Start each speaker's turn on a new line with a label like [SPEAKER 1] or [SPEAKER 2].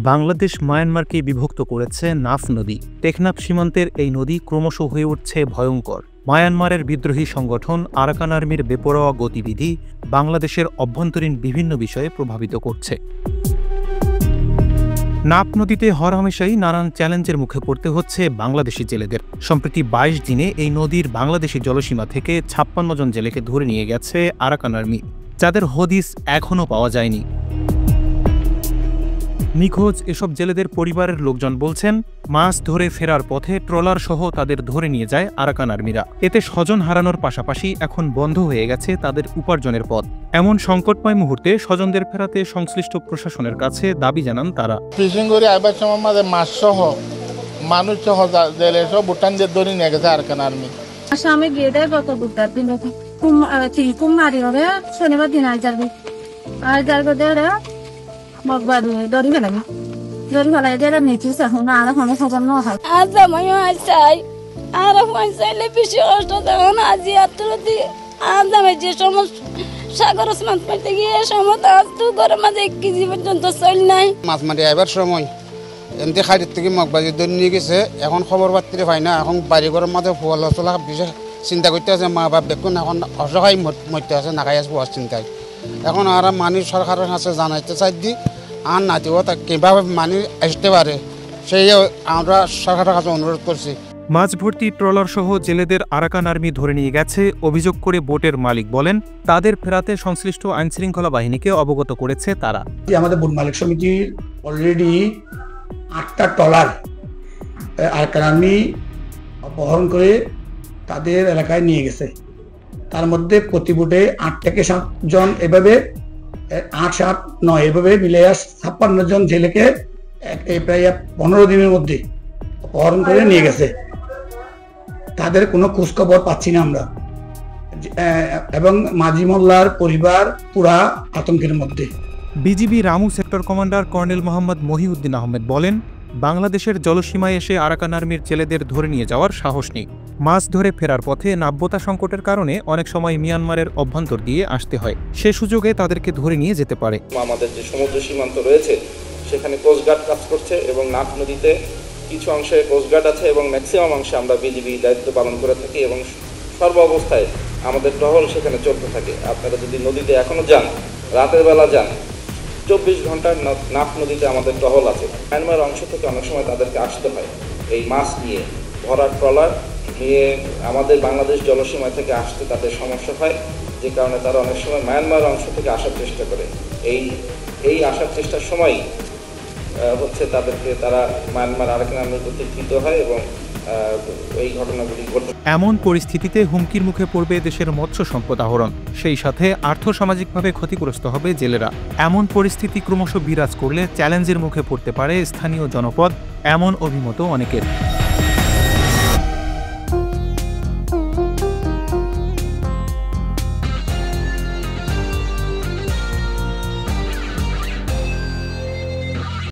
[SPEAKER 1] বাংলাদেশ মায়ানমারকে বিভক্ত করেছে নাফ নদী। টেকনাফ সীমান্তের এই নদী ক্রমশ হয়ে উঠছে ভয়ঙ্কর। মায়ানমারের বিদ্রোহী সংগঠন আরাকান আর্মির বেপরোয়া গতিবিধি বাংলাদেশের অভ্যন্তরীণ বিভিন্ন বিষয়ে প্রভাবিত করছে। নাফ নদীতে হরহামেশাই নানান চ্যালেঞ্জের মুখে পড়তে হচ্ছে বাংলাদেশি জেলেদের। সম্প্রতি ২২ দিনে এই নদীর বাংলাদেশি জলসীমা থেকে ৫৬ জন জেলেকে ধরে নিয়ে গেছে আরাকান আর্মি, যাদের হদিস এখনও পাওয়া যায়নি। নিখোঁজ এসব জেলেদের পরিবারের লোকজন বলছেন, মাছ ধরে ফেরার পথে ট্রলার সহ তাদের ধরে নিয়ে যায় আরাকান আর্মিরা। এতে স্বজন হারানোর পাশাপাশি এখন বন্ধ হয়ে গেছে তাদের উপার্জনের পথ। এমন সংকটময় মুহূর্তে স্বজনদের ফেরাতে সংশ্লিষ্ট প্রশাসনের কাছে দাবি জানান তারা।
[SPEAKER 2] ফিশিং করে আইবার সময় মাঝে মাছ সহ মানুষ সহ জেলে সহ ভুটানদের ধরে নিয়ে গেছে আরাকান আর্মি।
[SPEAKER 3] আসামে গিয়ে দেয় গত বুধবার দিন কুমারি হবে শনিবার দিন আর যাবে মগবাদ দড়ি ফেলাবি দড়ি ফেলাই দিয়ে নিচু এখন আর কোনো সজন নয়
[SPEAKER 4] আজ আমিও চাই আর চাইলে বেশি কষ্ট তখন আজি আত্মরতি আজ আমি যে সমস্ত সাগর স্নান করতে গিয়ে সমস্ত আজ তো ঘরের মাঝে ১ কেজি পর্যন্ত চল নাই।
[SPEAKER 5] মাছ মারি আইবার সময় এমনি খাড়ির থেকে মগবাজি ধরে নিয়ে গেছে। এখন খবর পাত্রে পাই না। এখন বাড়ি ঘরের মাঝে ফল চলা বিশেষ চিন্তা করতে আছে। মা বাপ দেখুন এখন অসহায় মরতে আছে, না খাই আসবো চিন্তায়। এখন আর মানুষ সরকারের কাছে জানাইতে চাই দি আর নাতিও তা কীভাবে মানুষ আসতে পারে সেই আমরা সরকারের কাছে অনুরোধ করছি।
[SPEAKER 1] মাছ ভর্তি ট্রলার সহ জেলেদের আরাকান আর্মি ধরে নিয়ে গেছে অভিযোগ করে বোটের মালিক বলেন, তাদের ফেরাতে সংশ্লিষ্ট আইনশৃঙ্খলা বাহিনীকে অবগত করেছে তারা।
[SPEAKER 6] আমাদের বোট মালিক সমিতির অলরেডি ৮টা ট্রলার আরাকান আর্মি অপহরণ করে তাদের এলাকায় নিয়ে গেছে। তার মধ্যে প্রতি বোটে ৮ থেকে ৭ জন, এভাবে ৮, ৭, ৯ এভাবে মিলে ৫৬ জন জেলেকে প্রায় ১৫ দিনের মধ্যে অপহরণ করে নিয়ে গেছে। তাদের কোনো খোঁজখবর পাচ্ছি না আমরা, এবং মাঝি মোল্লার পরিবার পুরা আতঙ্কের মধ্যে।
[SPEAKER 1] BGB Ramu sector commander colonel Mohammad Mohiuddin Ahmed বলেন, বাংলাদেশের জলসীমায় এসে আরাকান আর্মির জেলেদের ধরে নিয়ে যাওয়ার সাহস নেই। মাছ ধরে ফেরার পথে নাব্যতা সংকটের কারণে অনেক সময় মিয়ানমারের অভ্যন্তর দিয়ে আসতে হয়। সে সুযোগে তাদেরকে ধরে নিয়ে যেতে পারে।
[SPEAKER 7] আমাদের যে সমুদ্র সীমান্ত রয়েছে সেখানে কোস্টগার্ড কাজ করছে এবং নাফ নদীতে কিছু অংশে কোস্টগার্ড আছে এবং ম্যাক্সিমাম অংশে আমরা বিজিবি দায়িত্ব পালন করে থাকি এবং সর্ব অবস্থায় আমাদের টহল সেখানে চলতে থাকে। আপনারা যদি নদীতে এখনও যান, রাতের বেলা যান, ২৪ ঘন্টার নাফ নদীতে আমাদের টহল আছে। মায়ানমার অংশ থেকে অনেক সময় তাদেরকে আসতে হয় এই মাছ নিয়ে, ভরার ট্রলার নিয়ে আমাদের বাংলাদেশ জলসীমা থেকে আসতে তাদের সমস্যা হয়, যে কারণে তারা অনেক সময় মায়ানমার অংশ থেকে আসার চেষ্টা করে। এই আসার চেষ্টার সময় তারা মায়ানমার আরাকান আর্মির প্রতি কৃত হয় এবং এই ঘটনাগুলি ঘটে।
[SPEAKER 1] এমন পরিস্থিতিতে হুমকির মুখে পড়বে দেশের মৎস্য সম্পদ আহরণ, সেই সাথে আর্থসামাজিকভাবে ক্ষতিগ্রস্ত হবে জেলেরা। এমন পরিস্থিতি ক্রমশ বিরাজ করলে চ্যালেঞ্জের মুখে পড়তে পারে স্থানীয় জনপদ, এমন অভিমত অনেকের।